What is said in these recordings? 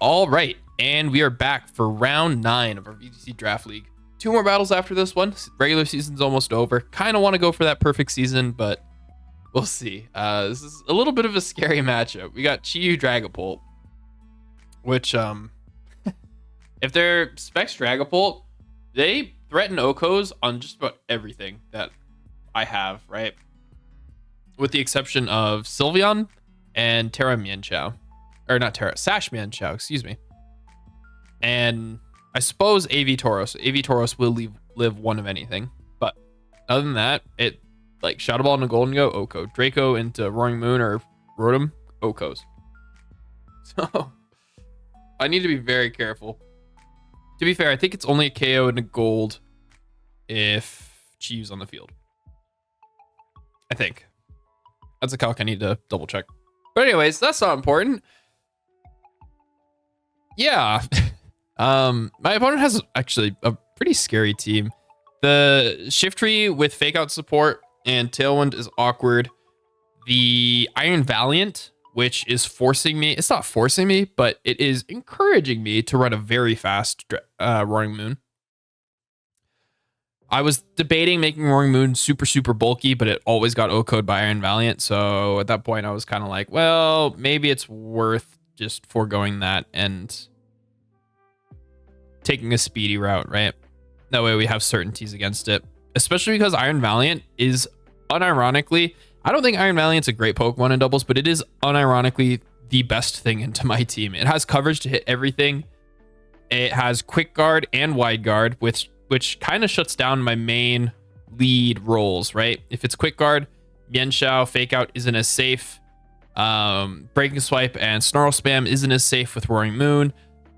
All right, and we are back for round 9 of our VGC Draft League. 2 more battles after this one. Regular season's almost over. Kind of want to go for that perfect season, but we'll see. This is a little bit of a scary matchup. We got Chiyu Dragapult, which, if they're Specs Dragapult, they threaten Okos on just about everything that I have, right? With the exception of Sylveon and Terra Mienshao. Or not Terra, Sash Mienshao, excuse me. And I suppose AV Tauros. AV Tauros will live one of anything. But other than that, it like Shadow Ball into Golden Go, Oko. Draco into Roaring Moon or Rotom, Okos. So I need to be very careful. To be fair, I think it's only a KO and a gold if Chiyu's on the field. I think. That's a calc I need to double check. But anyways, that's not important. Yeah. My opponent has actually a pretty scary team. The Shiftry with Fake Out support and Tailwind is awkward. The Iron Valiant, which is forcing me, it's not forcing me, but it is encouraging me to run a very fast Roaring Moon. I was debating making Roaring Moon super, super bulky, but it always got O-code by Iron Valiant. So at that point, I was kind of like, well, maybe it's worth just foregoing that and taking a speedy route, right? That way we have certainties against it. Especially because Iron Valiant is unironically, I don't think Iron Valiant's a great Pokemon in doubles, but it is unironically the best thing into my team. It has coverage to hit everything. It has Quick Guard and Wide Guard, which kind of shuts down my main lead roles, right? If it's Quick Guard, Mienshao, Fake Out isn't as safe. Breaking Swipe and Snarl Spam isn't as safe with Roaring Moon.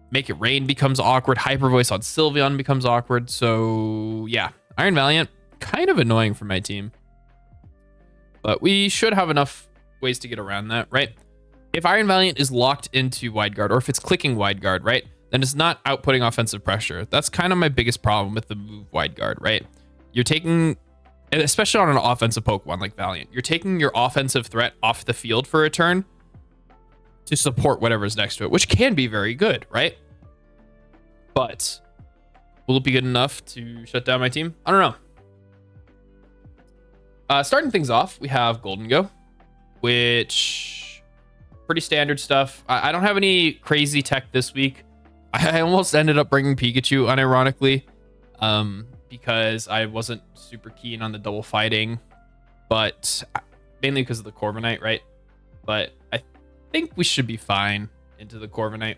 Make It Rain becomes awkward. Hyper Voice on Sylveon becomes awkward. So yeah, Iron Valiant, kind of annoying for my team. But we should have enough ways to get around that, right? If Iron Valiant is locked into Wide Guard, or if it's clicking Wide Guard, right? Then it's not outputting offensive pressure. That's kind of my biggest problem with the move Wide Guard, right? You're taking, and especially on an offensive Pokemon like Valiant, you're taking your offensive threat off the field for a turn to support whatever's next to it, which can be very good, right? But will it be good enough to shut down my team? I don't know. Starting things off, we have Golden Go, which pretty standard stuff. I don't have any crazy tech this week. I almost ended up bringing Pikachu unironically, because I wasn't super keen on the double fighting, but mainly because of the Corviknight, right? But I think we should be fine into the Corviknight.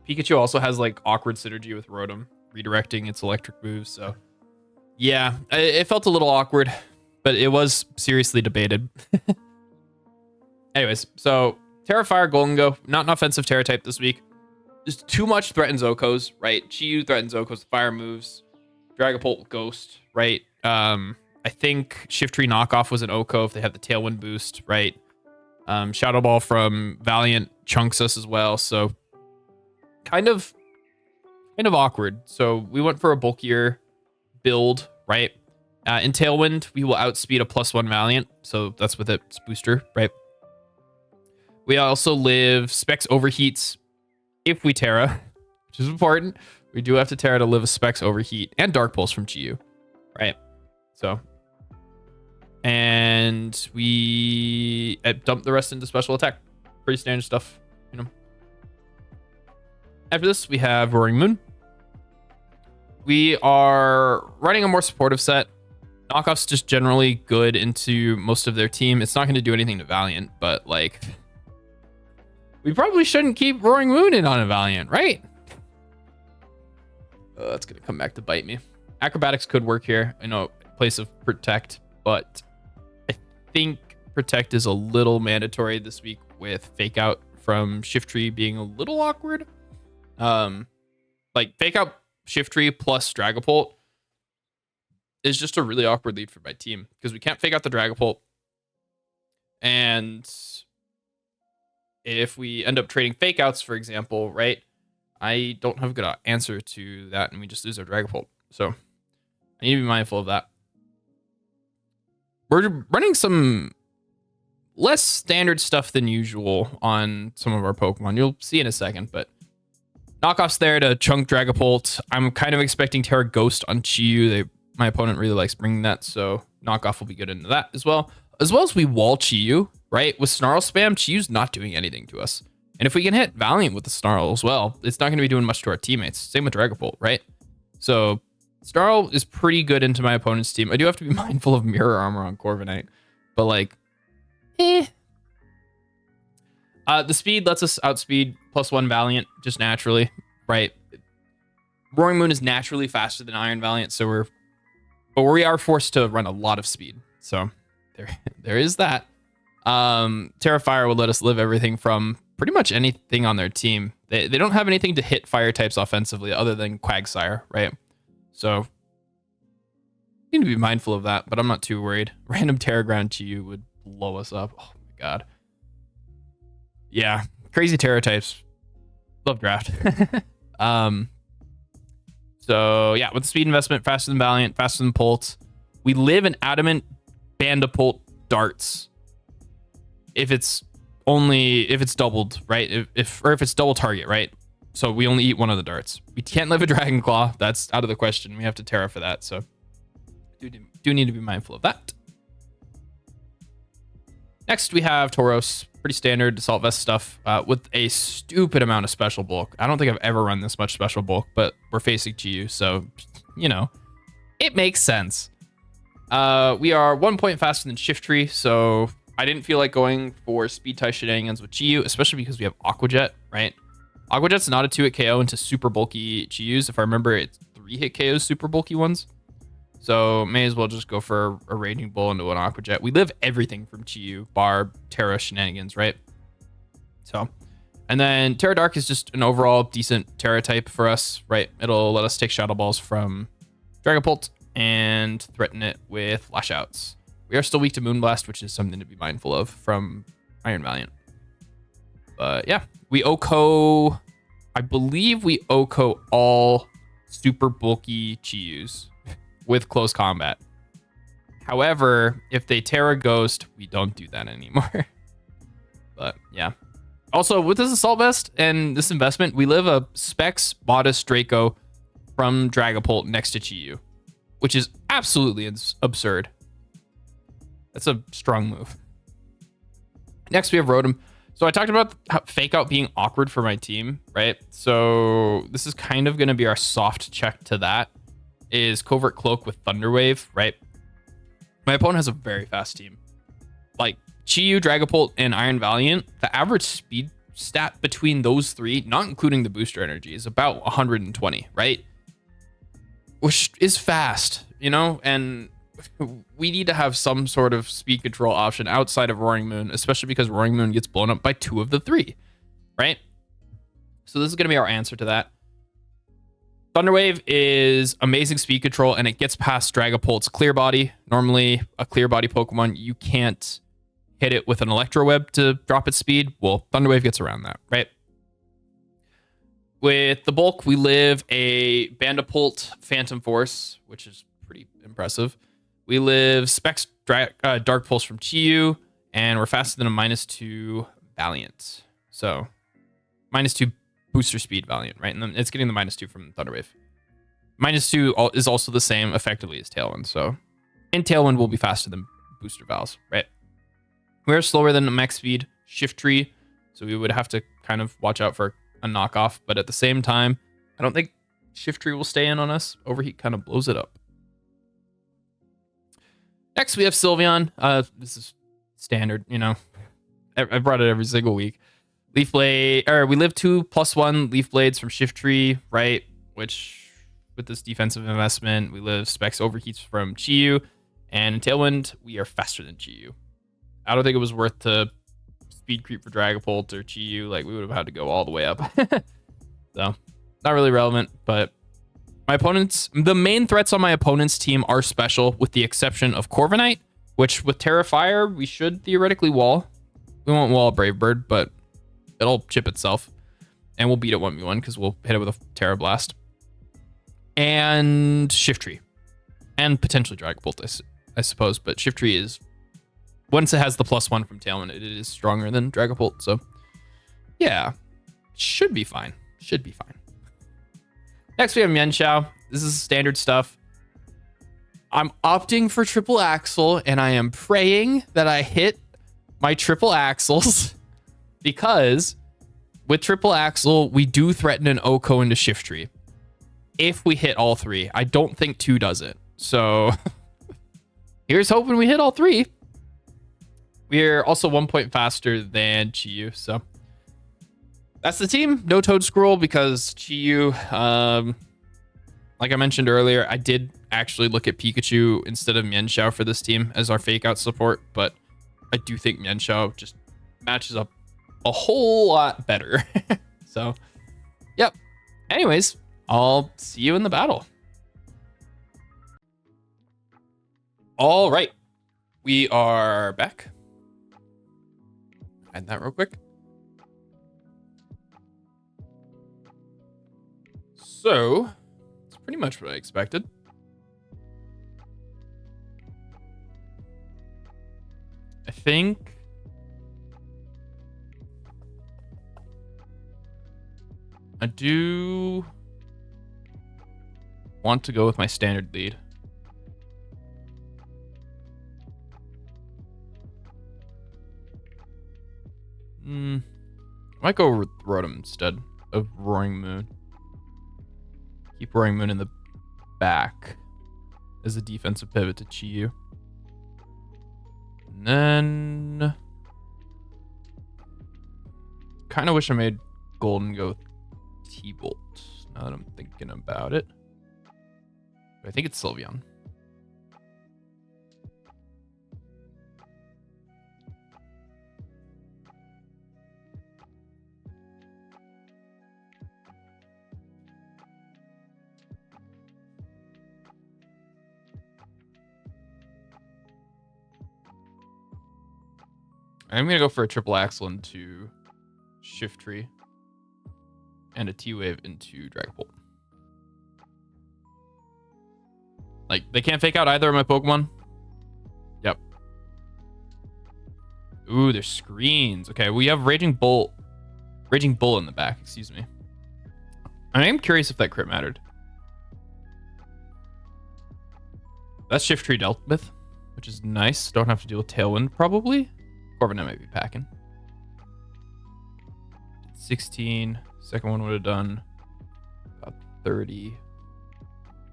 Pikachu also has like awkward synergy with Rotom, redirecting its electric moves, so yeah, it felt a little awkward, but it was seriously debated. Anyways, so Terra Fire, Golden Go, not an offensive Terra type this week. Just too much threatens Okos, right? Chiyu threatens Okos with fire moves. Dragapult Ghost, right? I think Shiftry Knockoff was an Oko if they had the Tailwind boost, right? Shadow Ball from Valiant chunks us as well, so kind of awkward. So we went for a bulkier build, right? In Tailwind, we will outspeed a +1 Valiant, so that's with its booster, right? We also live Specs Overheats if we Terra, which is important. We do have to Terra to live a Specs Overheat and Dark Pulse from Chiyu, right? So, and we dump the rest into special attack. Pretty standard stuff, you know. After this, we have Roaring Moon. We are running a more supportive set. Knockoff's just generally good into most of their team. It's not going to do anything to Valiant, but like, we probably shouldn't keep Roaring Moon in on a Valiant, right? That's going to come back to bite me. Acrobatics could work here. I know place of Protect, but I think Protect is a little mandatory this week with Fake Out from Shiftry being a little awkward. Like Fake Out Shiftry plus Dragapult is just a really awkward lead for my team because we can't Fake Out the Dragapult. And if we end up trading Fake Outs, for example, right, I don't have a good answer to that, and we just lose our Dragapult. So I need to be mindful of that. We're running some less standard stuff than usual on some of our Pokemon. You'll see in a second, but knockoffs there to chunk Dragapult. I'm kind of expecting Terra Ghost on Chi-Yu. My opponent really likes bringing that, so knockoff will be good into that as well. As well as we wall Chi-Yu, right? With Snarl spam, Chi-Yu's not doing anything to us. And if we can hit Valiant with the Snarl as well, it's not going to be doing much to our teammates. Same with Dragapult, right? So Snarl is pretty good into my opponent's team. I do have to be mindful of Mirror Armor on Corviknight, but like, the speed lets us outspeed +1 Valiant just naturally, right? Roaring Moon is naturally faster than Iron Valiant, so we are forced to run a lot of speed. So there is that. Terra Fire would let us live everything from pretty much anything on their team. They don't have anything to hit fire types offensively other than Quagsire, right? So need to be mindful of that, but I'm not too worried. Random Terra Ground Chi-Yu would blow us up. Oh my god. Yeah, crazy Terra types. Love draft. So yeah, with the speed investment, faster than Valiant, faster than Pult. We live in Adamant, Bandapult, Darts. If it's doubled, right? If it's double target, right? So we only eat one of the darts. We can't live a Dragon Claw. That's out of the question. We have to Terra for that. So do need to be mindful of that. Next, we have Tauros. Pretty standard Assault Vest stuff with a stupid amount of special bulk. I don't think I've ever run this much special bulk, but we're facing Chi-Yu, so, you know, it makes sense. We are 1 point faster than Shiftry, so I didn't feel like going for speed tie shenanigans with Chi-Yu, especially because we have Aqua Jet, right? Aqua Jet's not a 2-hit KO into super bulky Chi-Yus. If I remember, it's 3-hit KOs, super bulky ones. So may as well just go for a Raging Bull into an Aqua Jet. We live everything from Chi-Yu, Barb, Terra shenanigans, right? So, and then Terra Dark is just an overall decent Terra type for us, right? It'll let us take Shadow Balls from Dragapult and threaten it with Lash Outs. We are still weak to Moonblast, which is something to be mindful of from Iron Valiant. But yeah, we OHKO, I believe we OHKO all super bulky Chi-Yus with close combat. However, if they Terra Ghost, we don't do that anymore. But yeah. Also, with this Assault Vest and this investment, we live a Specs Modest Draco from Dragapult next to Chi-Yu, which is absolutely absurd. That's a strong move. Next, we have Rotom. So I talked about Fake Out being awkward for my team, right? So this is kind of going to be our soft check to that. Is Covert Cloak with Thunder Wave, right? My opponent has a very fast team. Like Chi-Yu, Dragapult, and Iron Valiant, the average speed stat between those three, not including the booster energy, is about 120, right? Which is fast, you know? And we need to have some sort of speed control option outside of Roaring Moon, especially because Roaring Moon gets blown up by 2 of the 3, right? So this is going to be our answer to that. Thunderwave is amazing speed control, and it gets past Dragapult's Clear Body. Normally, a Clear Body Pokemon, you can't hit it with an Electro Web to drop its speed. Well, Thunderwave gets around that, right? With the bulk, we live a Bandapult Phantom Force, which is pretty impressive. We live Specs Dark Pulse from Chi-Yu, and we're faster than a -2 Valiant. So, -2 booster speed Valiant, right? And then it's getting the -2 from Thunderwave. -2 is also the same effectively as Tailwind. So, and Tailwind will be faster than booster Vals, right? We're slower than max speed Shiftry, so we would have to kind of watch out for a knockoff. But at the same time, I don't think Shiftry will stay in on us. Overheat kind of blows it up. Next, we have Sylveon. This is standard, you know. I brought it every single week. Leaf Blade, or we live 2+1 Leaf Blades from Shiftry, right? Which, with this defensive investment, we live Specs Overheats from Chi-Yu. And in Tailwind, we are faster than Chi-Yu. I don't think it was worth to speed creep for Dragapult or Chi-Yu. Like, we would have had to go all the way up. So, not really relevant, but the main threats on my opponent's team are special, with the exception of Corviknight, which with Terra Fire, we should theoretically wall. We won't wall Brave Bird, but it'll chip itself. And we'll beat it 1v1 because we'll hit it with a Terra Blast. And Shiftry. And potentially Dragapult, I suppose. But Shiftry is once it has the +1 from Tailwind, it is stronger than Dragapult. So yeah, should be fine. Should be fine. Next, we have Mienshao. This is standard stuff. I'm opting for triple axle, and I am praying that I hit my triple axles because with triple axle, we do threaten an Oko into Shiftry. If we hit all three, I don't think 2 does it. So here's hoping we hit all 3. We're also 1 point faster than Chiyu, so that's the team. No Toad Scroll because Chiyu, like I mentioned earlier, I did actually look at Pikachu instead of Mienshao for this team as our fake out support, but I do think Mienshao just matches up a whole lot better. So, yep. Anyways, I'll see you in the battle. All right. We are back. Hide that real quick. So, it's pretty much what I expected. I think I do want to go with my standard lead. I might go with Rotom instead of Roaring Moon. Keep Roaring Moon in the back as a defensive pivot to Chiyu. And then kind of wish I made Golden go T-Bolt now that I'm thinking about it. But I think it's Sylveon. I'm going to go for a triple axle into Shiftry and a T-Wave into Dragapult. Like, they can't fake out either of my Pokemon. Yep. Ooh, there's screens. Okay, we have Raging Bull in the back, excuse me. I am curious if that crit mattered. That's Shiftry dealt with, which is nice. Don't have to deal with Tailwind, probably. Corviknight might be packing. 16. Second one would have done about 30.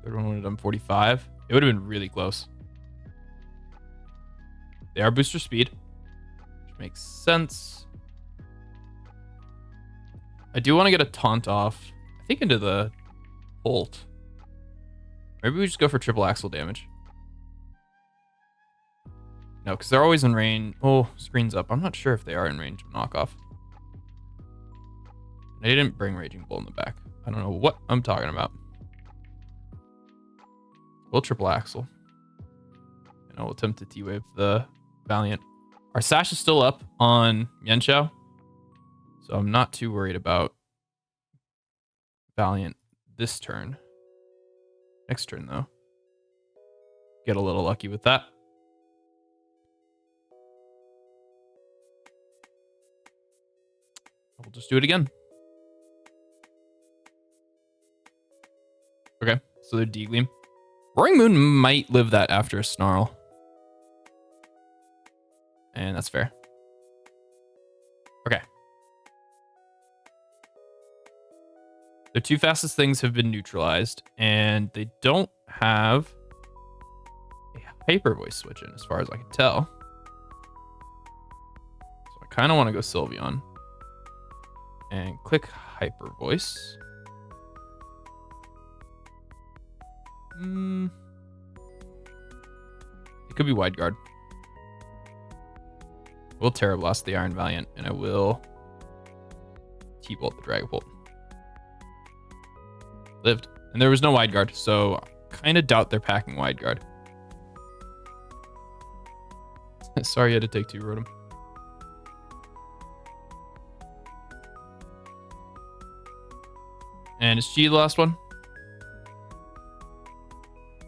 Third one would have done 45. It would have been really close. They are booster speed, which makes sense. I do want to get a taunt off, I think, into the Bolt. Maybe we just go for triple axle damage. No, because they're always in range. Oh, screen's up. I'm not sure if they are in range of knockoff. They didn't bring Raging Bull in the back. I don't know what I'm talking about. We'll triple axle. And I'll attempt to T-Wave the Valiant. Our Sash is still up on Mienshao, so I'm not too worried about Valiant this turn. Next turn, though. Get a little lucky with that. We'll just do it again. Okay, so they're D-Gleam. Roaring Moon might live that after a Snarl. And that's fair. Okay. The 2 fastest things have been neutralized, and they don't have a Hyper Voice switch in, as far as I can tell. So I kind of want to go Sylveon. And click Hyper Voice. It could be Wide Guard. We'll Terra Blast the Iron Valiant, and I will T-Bolt the Dragapult. Lived. And there was no Wide Guard, so I kind of doubt they're packing Wide Guard. Sorry you had to take 2, Rotom. And is G the last one?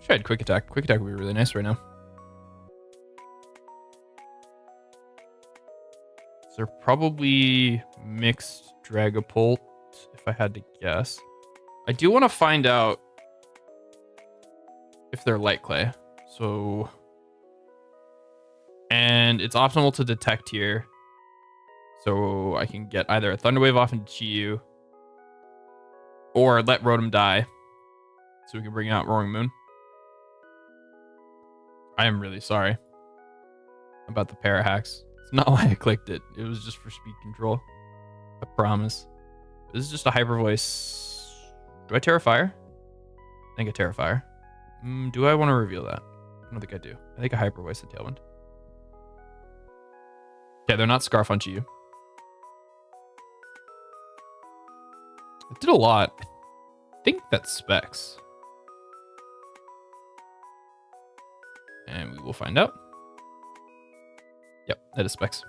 Should I had Quick Attack. Quick Attack would be really nice right now. They're probably mixed Dragapult, if I had to guess. I do want to find out if they're light clay. So, and it's optimal to detect here. So I can get either a Thunder Wave off into Chi-Yu or let Rotom die so we can bring out Roaring Moon. I am really sorry about the para hacks. It's not why I clicked it. It was just for speed control. I promise. This is just a Hyper Voice. Do I Terra Fire? I think I Terra Fire. Do I want to reveal that? I don't think I do. I think a Hyper Voice and Tailwind. Yeah, they're not Scarf on Chi-Yu. It did a lot. I think that's Specs. And we will find out. Yep, that is Specs.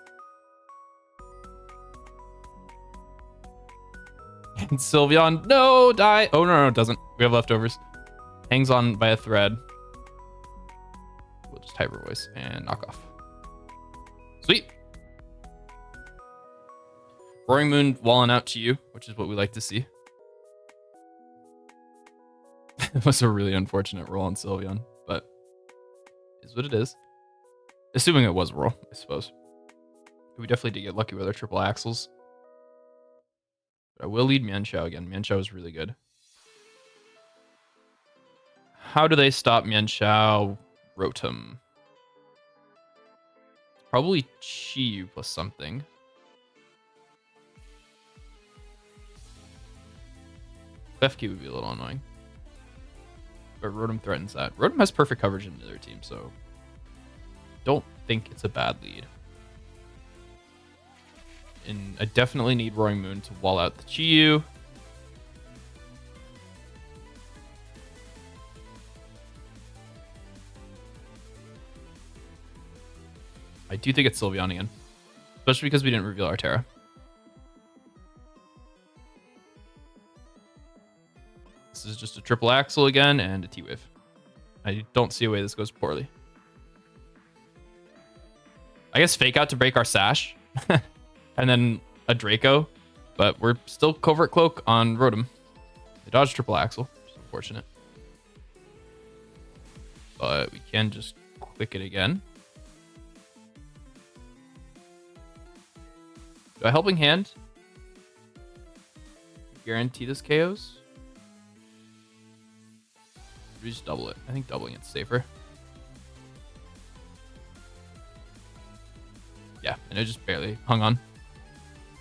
And Sylveon, no, die. Oh, no, it doesn't. We have leftovers. Hangs on by a thread. We'll just Hyper Voice and knock off. Sweet. Roaring Moon walling out to you, which is what we like to see. It was a really unfortunate roll on Sylveon, but it is what it is. Assuming it was a roll, I suppose. We definitely did get lucky with our triple axles. But I will lead Mienshao again. Mienshao is really good. How do they stop Mienshao? Rotom. Probably Chi-Yu plus something. FK would be a little annoying. But Rotom threatens that. Rotom has perfect coverage in their team, so don't think it's a bad lead. And I definitely need Roaring Moon to wall out the Chi-Yu. I do think it's Sylveon again. Especially because we didn't reveal our Terra. This is just a triple axle again and a T-Wave. I don't see a way this goes poorly. I guess Fake Out to break our Sash. And then a Draco. But we're still Covert Cloak on Rotom. They dodged triple axle, which is unfortunate. But we can just click it again. Do I Helping Hand guarantee this KOs? We just double it. I think doubling it's safer. Yeah, and it just barely hung on.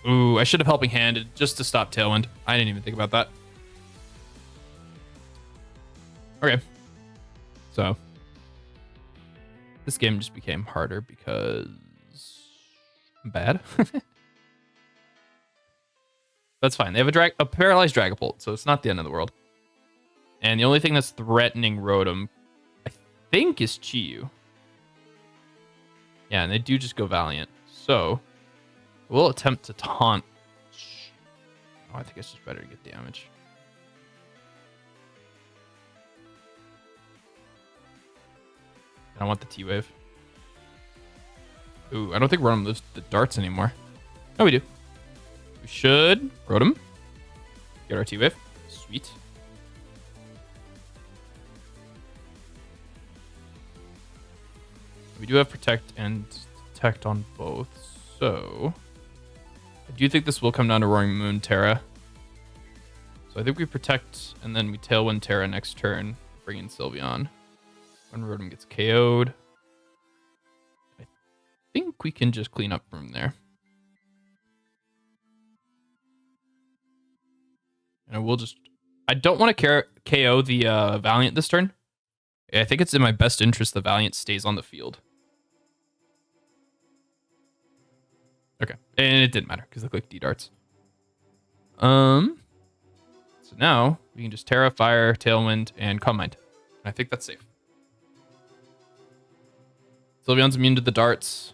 Ooh, I should have Helping Handed just to stop Tailwind. I didn't even think about that. Okay. So this game just became harder because I'm bad. That's fine. They have a paralyzed Dragapult, so it's not the end of the world. And the only thing that's threatening Rotom, I think, is Chi-Yu. Yeah, and they do just go Valiant. So we'll attempt to taunt. Oh, I think it's just better to get damage. And I want the T-Wave. Ooh, I don't think Rotom lives the darts anymore. No, we do. We should Rotom. Get our T-Wave. Sweet. We do have Protect and Detect on both, so I do think this will come down to Roaring Moon Terra. So I think we Protect and then we Tailwind Terra next turn, bring in Sylveon. When Rotom gets KO'd, I think we can just clean up from there. And I will just... I don't want to KO the Valiant this turn. I think it's in my best interest the Valiant stays on the field. Okay. And it didn't matter because I clicked D-Darts. So now we can just Terra, Fire, Tailwind, and Calm Mind. I think that's safe. Sylveon's immune to the darts.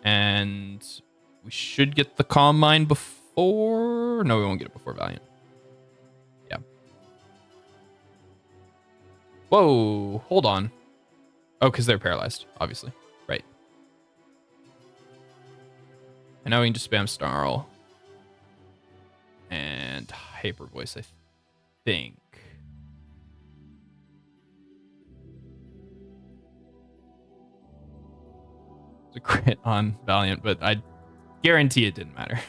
And we should get the Calm Mind before... No, we won't get it before Valiant. Yeah. Whoa, hold on. Oh, because they're paralyzed, obviously. Right. And now we can just spam Snarl. And Hyper Voice, I think. It's a crit on Valiant, but I guarantee it didn't matter.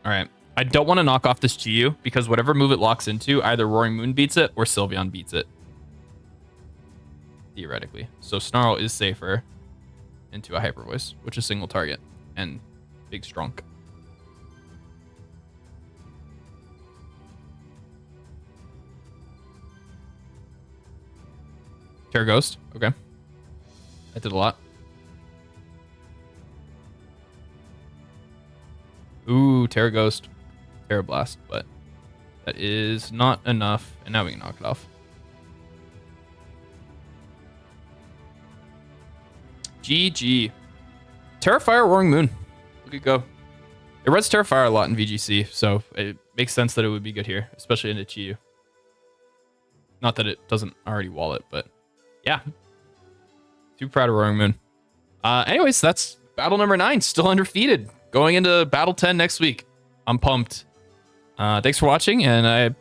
All right. I don't want to knock off this GU because whatever move it locks into, either Roaring Moon beats it or Sylveon beats it. Theoretically. So Snarl is safer into a Hyper Voice, which is single target and big strong. Terra Ghost. Okay. That did a lot. Ooh, Terra Ghost. Terra Blast, but that is not enough. And now we can knock it off. GG. Terrafire Roaring Moon. Look at go. It runs Terrafire a lot in VGC, so it makes sense that it would be good here, especially into Chiyu. Not that it doesn't already wall it, but yeah. Too proud of Roaring Moon. Anyways, that's battle number 9. Still undefeated. Going into battle 10 next week. I'm pumped. Thanks for watching, and I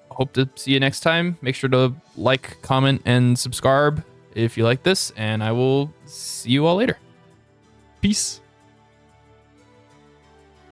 hope to see you next time. Make sure to like, comment, and subscribe if you like this, and I will see you all later. Peace.